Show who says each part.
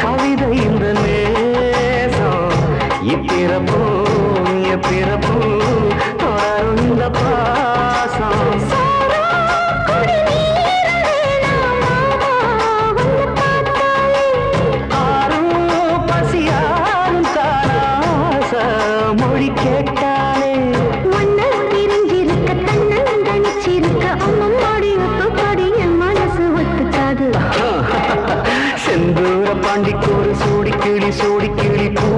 Speaker 1: கவிதை இந்த நேசம் இப்பிறப்பும் எப்பிறப்பும் தொடரும் இந்த பாசம் மொழி கேட்டாலே ஒன்ன பிரிஞ்சிருக்க தன்னந்தனிச்சிருக்க அம்மம்மாடி ஒத்துப்படி என் மனசு ஒத்துக்காது செந்தூர பாண்டிக்கு ஒரு சூடி கிளி பூ